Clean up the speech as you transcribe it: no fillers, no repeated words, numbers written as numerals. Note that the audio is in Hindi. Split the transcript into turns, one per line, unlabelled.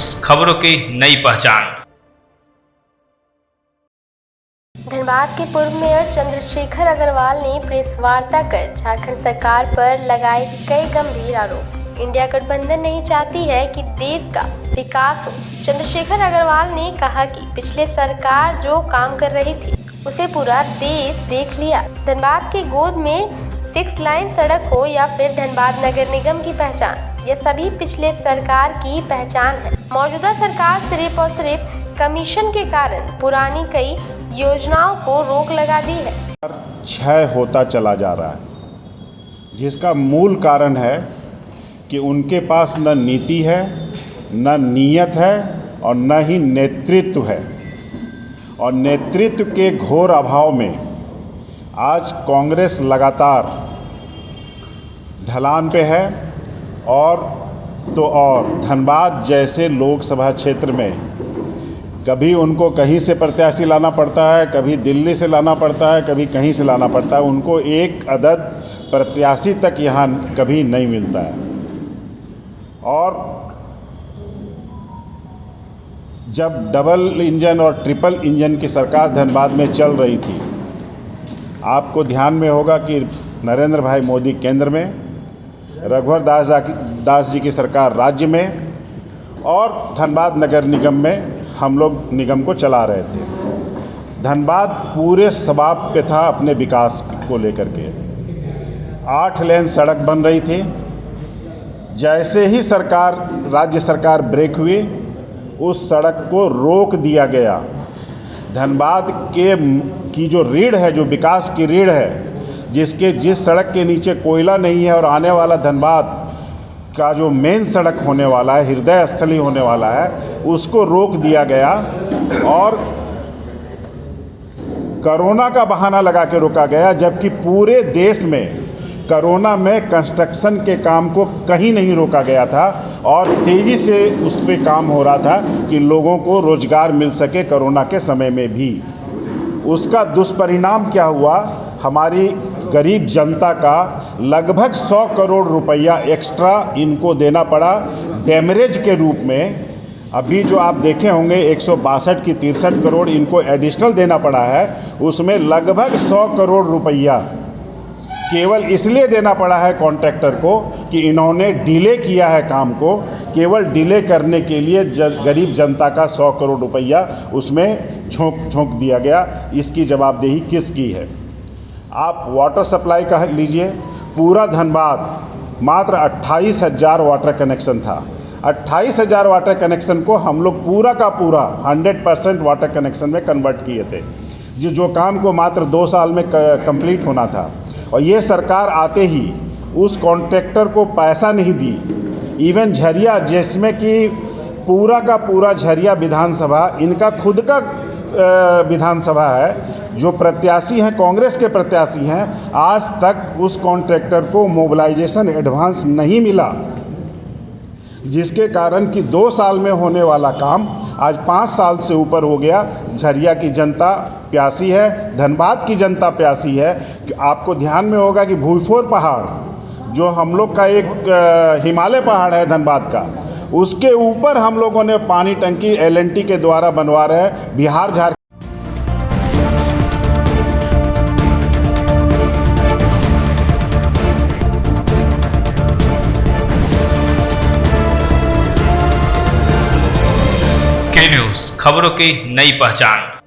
न्यूज़ खबरों की नई पहचान।
धनबाद के पूर्व मेयर चंद्रशेखर अग्रवाल ने प्रेस वार्ता कर झारखंड सरकार पर लगाए कई गंभीर आरोप। इंडिया गठबंधन नहीं चाहती है कि देश का विकास हो। चंद्रशेखर अग्रवाल ने कहा कि पिछले सरकार जो काम कर रही थी उसे पूरा देश देख लिया। धनबाद के गोद में 6 लाइन सड़क हो या फिर धनबाद नगर निगम की पहचान, यह सभी पिछले सरकार की पहचान है। मौजूदा सरकार सिर्फ और सिर्फ कमीशन के कारण पुरानी कई योजनाओं को रोक लगा दी है।
क्षय होता चला जा रहा है, जिसका मूल कारण है कि उनके पास न नीति है, न नीयत है और न ही नेतृत्व है। और नेतृत्व के घोर अभाव में आज कांग्रेस लगातार ढलान पे है। और धनबाद जैसे लोकसभा क्षेत्र में कभी उनको कहीं से प्रत्याशी लाना पड़ता है, कभी दिल्ली से लाना पड़ता है, कभी कहीं से लाना पड़ता है। उनको एक अदद प्रत्याशी तक यहाँ कभी नहीं मिलता है। और जब डबल इंजन और ट्रिपल इंजन की सरकार धनबाद में चल रही थी, आपको ध्यान में होगा कि नरेंद्र भाई मोदी केंद्र में, रघुवर दास जी की सरकार राज्य में और धनबाद नगर निगम में हम लोग निगम को चला रहे थे। धनबाद पूरे सबाब पे था अपने विकास को लेकर के। 8 लेन सड़क बन रही थी। जैसे ही राज्य सरकार ब्रेक हुई, उस सड़क को रोक दिया गया। धनबाद की जो रीढ़ है, जो विकास की रीढ़ है, जिस सड़क के नीचे कोयला नहीं है और आने वाला धनबाद का जो मेन सड़क होने वाला है, हृदय स्थली होने वाला है, उसको रोक दिया गया। और कोरोना का बहाना लगा के रोका गया, जबकि पूरे देश में कोरोना में कंस्ट्रक्शन के काम को कहीं नहीं रोका गया था और तेज़ी से उस पर काम हो रहा था कि लोगों को रोज़गार मिल सके कोरोना के समय में भी। उसका दुष्परिणाम क्या हुआ? हमारी गरीब जनता का लगभग 100 करोड़ रुपया एक्स्ट्रा इनको देना पड़ा डैमरेज के रूप में। अभी जो आप देखे होंगे 162 की 63 करोड़ इनको एडिशनल देना पड़ा है। उसमें लगभग 100 करोड़ रुपया केवल इसलिए देना पड़ा है कॉन्ट्रैक्टर को कि इन्होंने डिले किया है काम को। केवल डिले करने के लिए गरीब जनता का 100 करोड़ रुपया उसमें झोंक दिया गया। इसकी जवाबदेही किसकी है? आप वाटर सप्लाई का लीजिए। पूरा धनबाद मात्र 28,000 वाटर कनेक्शन था। 28,000 वाटर कनेक्शन को हम लोग पूरा का पूरा 100% वाटर कनेक्शन में कन्वर्ट किए थे, जो काम को मात्र 2 साल में कंप्लीट होना था। और ये सरकार आते ही उस कॉन्ट्रैक्टर को पैसा नहीं दी। इवन झरिया, जिसमें कि पूरा का पूरा झरिया विधानसभा इनका खुद का विधानसभा है, जो प्रत्याशी हैं कांग्रेस के प्रत्याशी हैं, आज तक उस कॉन्ट्रैक्टर को मोबिलाइजेशन एडवांस नहीं मिला, जिसके कारण कि 2 साल में होने वाला काम आज 5 साल से ऊपर हो गया। झरिया की जनता प्यासी है, धनबाद की जनता प्यासी है। आपको ध्यान में होगा कि भूईफोर पहाड़, जो हम लोग का एक हिमालय पहाड़ है धनबाद का, उसके ऊपर हम लोगों ने पानी टंकी LNT के द्वारा बनवा रहे हैं। बिहार झारखंड
के न्यूज़ खबरों की नई पहचान।